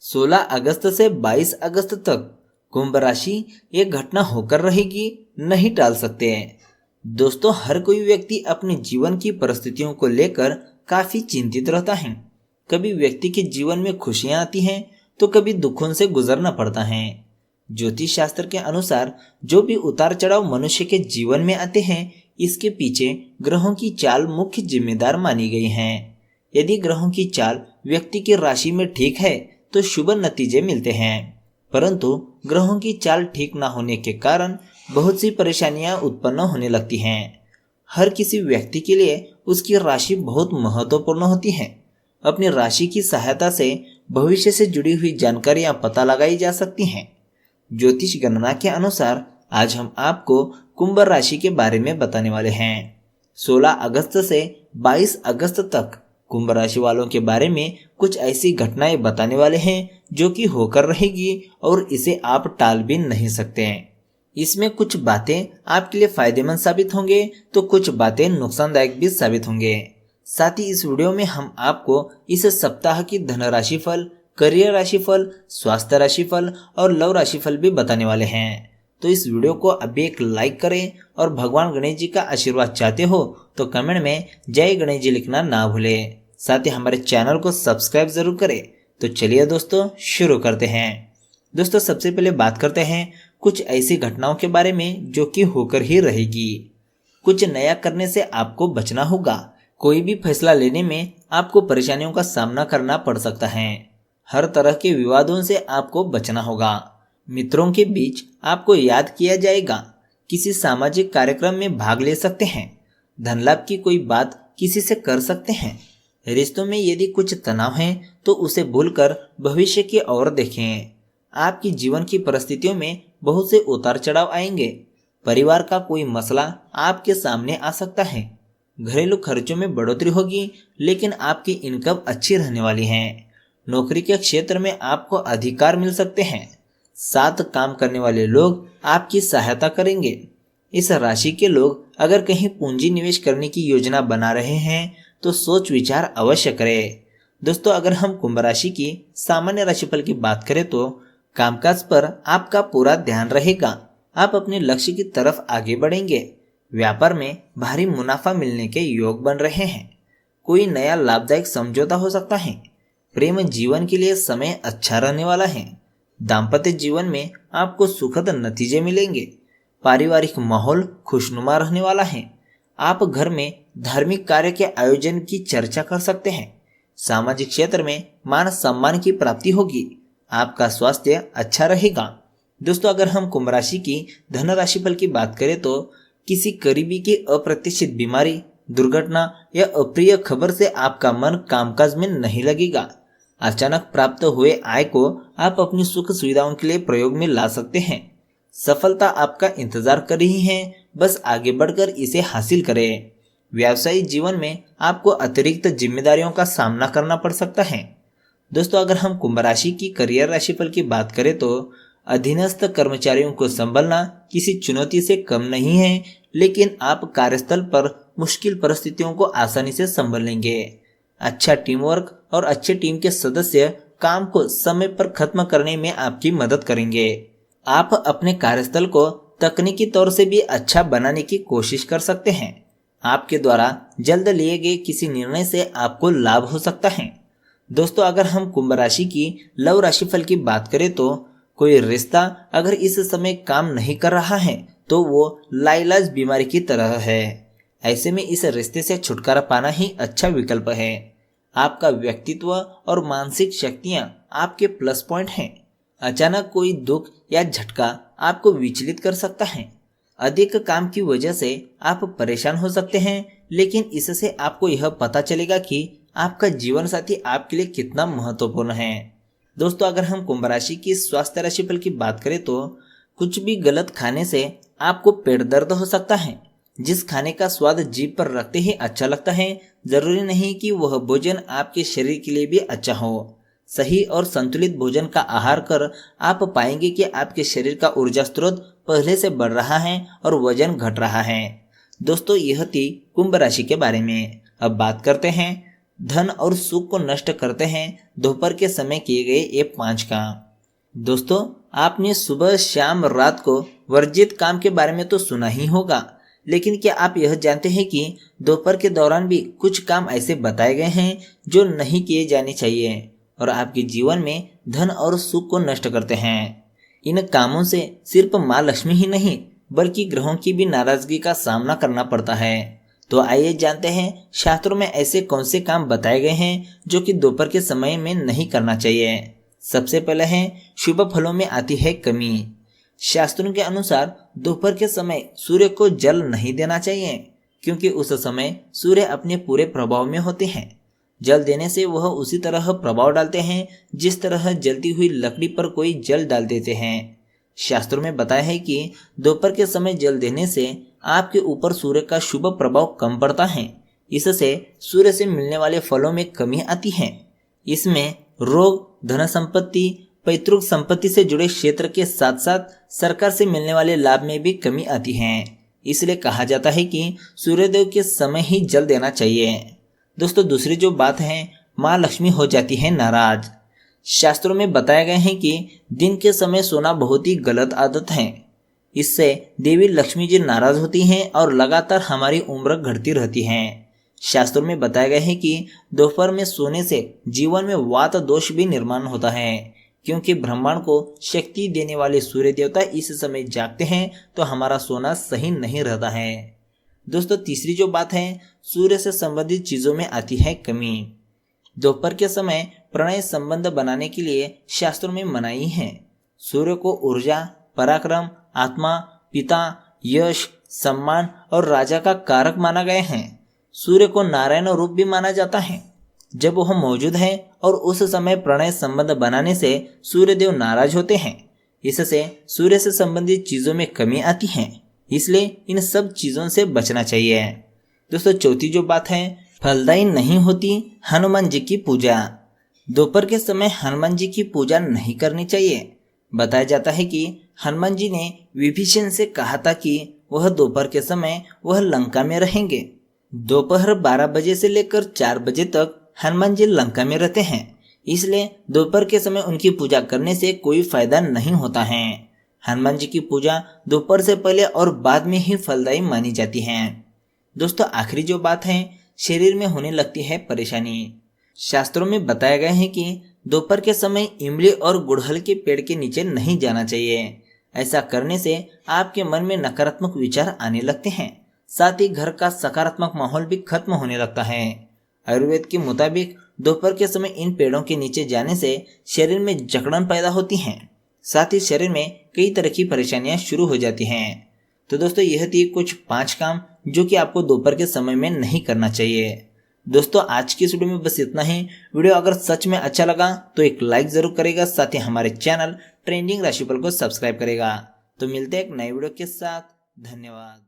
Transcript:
16 अगस्त से 22 अगस्त तक कुंभ राशि ये घटना होकर रहेगी, नहीं टाल सकते हैं। दोस्तों, हर कोई व्यक्ति अपने जीवन की परिस्थितियों को लेकर काफी चिंतित रहता है। कभी व्यक्ति के जीवन में खुशियां आती हैं तो कभी दुखों से गुजरना पड़ता है। ज्योतिष शास्त्र के अनुसार जो भी उतार चढ़ाव मनुष्य के जीवन में आते हैं, इसके पीछे ग्रहों की चाल मुख्य जिम्मेदार मानी गई है। यदि ग्रहों की चाल व्यक्ति की राशि में ठीक है तो शुभ नतीजे मिलते हैं, परंतु ग्रहों की चाल ठीक न होने के कारण बहुत सी परेशानियां उत्पन्न होने लगती हैं। हर किसी व्यक्ति के लिए उसकी राशि बहुत महत्वपूर्ण होती है। अपनी राशि की सहायता से भविष्य से जुड़ी हुई जानकारियां पता लगाई जा सकती हैं। ज्योतिष गणना के अनुसार आज हम आपको कुंभ राशि के बारे में बताने वाले हैं। 16 अगस्त से 22 अगस्त तक कुंभ राशि वालों के बारे में कुछ ऐसी घटनाएं बताने वाले हैं जो कि होकर रहेगी और इसे आप टाल भी नहीं सकते हैं। इसमें कुछ बातें आपके लिए फायदेमंद साबित होंगे तो कुछ बातें नुकसानदायक भी साबित होंगे। साथ ही इस वीडियो में हम आपको इस सप्ताह की धन राशिफल, करियर राशिफल, स्वास्थ्य राशिफल और लव राशिफल भी बताने वाले हैं। तो इस वीडियो को अभी एक लाइक करें और भगवान गणेश जी का आशीर्वाद चाहते हो तो कमेंट में जय गणेश जी लिखना ना भूलें। साथ ही हमारे चैनल को सब्सक्राइब जरूर करें। तो चलिए दोस्तों, शुरू करते हैं। दोस्तों, सबसे पहले बात करते हैं कुछ ऐसी घटनाओं के बारे में जो कि होकर ही रहेगी। कुछ नया करने से आपको बचना होगा। कोई भी फैसला लेने में आपको परेशानियों का सामना करना पड़ सकता है। हर तरह के विवादों से आपको बचना होगा। मित्रों के बीच आपको याद किया जाएगा। किसी सामाजिक कार्यक्रम में भाग ले सकते हैं। धन लाभ की कोई बात किसी से कर सकते हैं। रिश्तों में यदि कुछ तनाव है तो उसे भूलकर भविष्य की ओर देखें। आपकी जीवन की परिस्थितियों में बहुत से उतार चढ़ाव आएंगे। परिवार का कोई मसला आपके सामने आ सकता है। घरेलू खर्चों में बढ़ोतरी होगी, लेकिन आपकी इनकम अच्छी रहने वाली है। नौकरी के क्षेत्र में आपको अधिकार मिल सकते हैं। साथ काम करने वाले लोग आपकी सहायता करेंगे। इस राशि के लोग अगर कहीं पूंजी निवेश करने की योजना बना रहे हैं तो सोच विचार अवश्य करें। दोस्तों, अगर हम कुंभ राशि की सामान्य राशिफल की बात करें तो कामकाज पर आपका पूरा ध्यान रहेगा। आप अपने लक्ष्य की तरफ आगे बढ़ेंगे। व्यापार में भारी मुनाफा मिलने के योग बन रहे हैं। कोई नया लाभदायक समझौता हो सकता है। प्रेम जीवन के लिए समय अच्छा रहने वाला है। दाम्पत्य जीवन में आपको सुखद नतीजे मिलेंगे। पारिवारिक माहौल खुशनुमा रहने वाला है। आप घर में धार्मिक कार्य के आयोजन की चर्चा कर सकते हैं। सामाजिक क्षेत्र में मान सम्मान की प्राप्ति होगी। आपका स्वास्थ्य अच्छा रहेगा। दोस्तों, अगर हम कुंभ राशि की धन राशिफल की बात करें तो किसी करीबी की अप्रत्याशित बीमारी, दुर्घटना या अप्रिय खबर से आपका मन कामकाज में नहीं लगेगा। अचानक प्राप्त हुए आय को आप अपनी सुख सुविधाओं के लिए प्रयोग में ला सकते हैं। सफलता आपका इंतजार कर रही है, बस आगे बढ़कर इसे हासिल करें। व्यावसायिक जीवन में आपको अतिरिक्त जिम्मेदारियों का सामना करना पड़ सकता है। दोस्तों, अगर हम कुंभ राशि की करियर राशिफल की बात करें तो अधीनस्थ कर्मचारियों को संभालना किसी चुनौती से कम नहीं है, लेकिन आप कार्यस्थल पर मुश्किल परिस्थितियों को आसानी से संभाल लेंगे। अच्छा टीम वर्क और अच्छे टीम के सदस्य काम को समय पर खत्म करने में आपकी मदद करेंगे। आप अपने कार्यस्थल को तकनीकी तौर से भी अच्छा बनाने की कोशिश कर सकते हैं। आपके द्वारा जल्द लिए गए किसी निर्णय से आपको लाभ हो सकता है। दोस्तों, अगर हम कुंभ राशि की लव राशिफल की बात करें तो कोई रिश्ता अगर इस समय काम नहीं कर रहा है तो वो लाइलाज बीमारी की तरह है। ऐसे में इस रिश्ते से छुटकारा पाना ही अच्छा विकल्प है। आपका व्यक्तित्व और मानसिक शक्तियां आपके प्लस पॉइंट हैं। अचानक कोई दुख या झटका आपको विचलित कर सकता है। अधिक काम की वजह से आप परेशान हो सकते हैं, लेकिन इससे आपको यह पता चलेगा कि आपका जीवन साथी आपके लिए कितना महत्वपूर्ण है। दोस्तों, अगर हम कुंभ राशि की स्वास्थ्य राशिफल की बात करें तो कुछ भी गलत खाने से आपको पेट दर्द हो सकता है। जिस खाने का स्वाद जीभ पर रखते ही अच्छा लगता है, जरूरी नहीं कि वह भोजन आपके शरीर के लिए भी अच्छा हो। सही और संतुलित भोजन का आहार कर आप पाएंगे कि आपके शरीर का ऊर्जा स्रोत पहले से बढ़ रहा है और वजन घट रहा है। दोस्तों, यह थी कुंभ राशि के बारे में। अब बात करते हैं धन और सुख को नष्ट करते हैं दोपहर के समय किए गए ये 5 काम। दोस्तों, आपने सुबह शाम रात को वर्जित काम के बारे में तो सुना ही होगा, लेकिन क्या आप यह जानते हैं कि दोपहर के दौरान भी कुछ काम ऐसे बताए गए हैं जो नहीं किए जाने चाहिए और आपके जीवन में धन और सुख को नष्ट करते हैं। इन कामों से सिर्फ माँ लक्ष्मी ही नहीं बल्कि ग्रहों की भी नाराजगी का सामना करना पड़ता है। तो आइए जानते हैं शास्त्रों में ऐसे कौन से काम बताए गए हैं जो कि दोपहर के समय में नहीं करना चाहिए। सबसे पहले है शुभ फलों में आती है कमी। शास्त्रों के अनुसार दोपहर के समय सूर्य को जल नहीं देना चाहिए क्योंकि उस समय सूर्य अपने पूरे प्रभाव में होते हैं। जल देने से वह उसी तरह प्रभाव डालते हैं जिस तरह जलती हुई लकड़ी पर कोई जल डाल देते हैं। शास्त्रों में बताया है कि दोपहर के समय जल देने से आपके ऊपर सूर्य का शुभ प्रभाव कम पड़ता है। इससे सूर्य से मिलने वाले फलों में कमी आती है। इसमें रोग, धन संपत्ति, पैतृक संपत्ति से जुड़े क्षेत्र के साथ साथ सरकार से मिलने वाले लाभ में भी कमी आती है। इसलिए कहा जाता है कि सूर्योदय के समय ही जल देना चाहिए। दोस्तों, दूसरी जो बात है, माँ लक्ष्मी हो जाती है नाराज। शास्त्रों में बताया गया है कि दिन के समय सोना बहुत ही गलत आदत है। इससे देवी लक्ष्मी जी नाराज होती हैं और लगातार हमारी उम्र घटती रहती है। शास्त्रों में बताया गया है कि दोपहर में सोने से जीवन में वात दोष भी निर्माण होता है क्योंकि ब्रह्मांड को शक्ति देने वाले सूर्य देवता इस समय जागते हैं तो हमारा सोना सही नहीं रहता है। दोस्तों, तीसरी जो बात है, सूर्य से संबंधित चीजों में आती है कमी। दोपहर के समय प्रणय संबंध बनाने के लिए शास्त्रों में मनाही है। सूर्य को ऊर्जा, पराक्रम, आत्मा, पिता, यश, सम्मान और राजा का कारक माना गया है। सूर्य को नारायण रूप भी माना जाता है। जब वह मौजूद है और उस समय प्रणय संबंध बनाने से सूर्यदेव नाराज होते हैं। इससे सूर्य से संबंधित चीजों में कमी आती है, इसलिए इन सब चीजों से बचना चाहिए। दोस्तों, चौथी जो बात है, फलदायी नहीं होती हनुमान जी की पूजा। दोपहर के समय हनुमान जी की पूजा नहीं करनी चाहिए। बताया जाता है कि हनुमान जी ने विभीषण से कहा था कि वह दोपहर के समय वह लंका में रहेंगे। दोपहर 12 बजे से लेकर 4 बजे तक हनुमान जी लंका में रहते हैं, इसलिए दोपहर के समय उनकी पूजा करने से कोई फायदा नहीं होता है। हनुमान जी की पूजा दोपहर से पहले और बाद में ही फलदायी मानी जाती है। दोस्तों, आखिरी जो बात है, शरीर में होने लगती है परेशानी। शास्त्रों में बताया गया है कि दोपहर के समय इमली और गुड़हल के पेड़ के नीचे नहीं जाना चाहिए। ऐसा करने से आपके मन में नकारात्मक विचार आने लगते हैं, साथ ही घर का सकारात्मक माहौल भी खत्म होने लगता है। आयुर्वेद के मुताबिक दोपहर के समय इन पेड़ों के नीचे जाने से शरीर में जकड़न पैदा होती है, साथ ही शरीर में कई तरह की परेशानियां शुरू हो जाती हैं। तो दोस्तों, यह थी कुछ 5 काम जो कि आपको दोपहर के समय में नहीं करना चाहिए। दोस्तों, आज की इस वीडियो में बस इतना ही। वीडियो अगर सच में अच्छा लगा तो एक लाइक जरूर करेगा, साथ ही हमारे चैनल ट्रेंडिंग राशिफल को सब्सक्राइब करेगा। तो मिलते हैं एक नए वीडियो के साथ। धन्यवाद।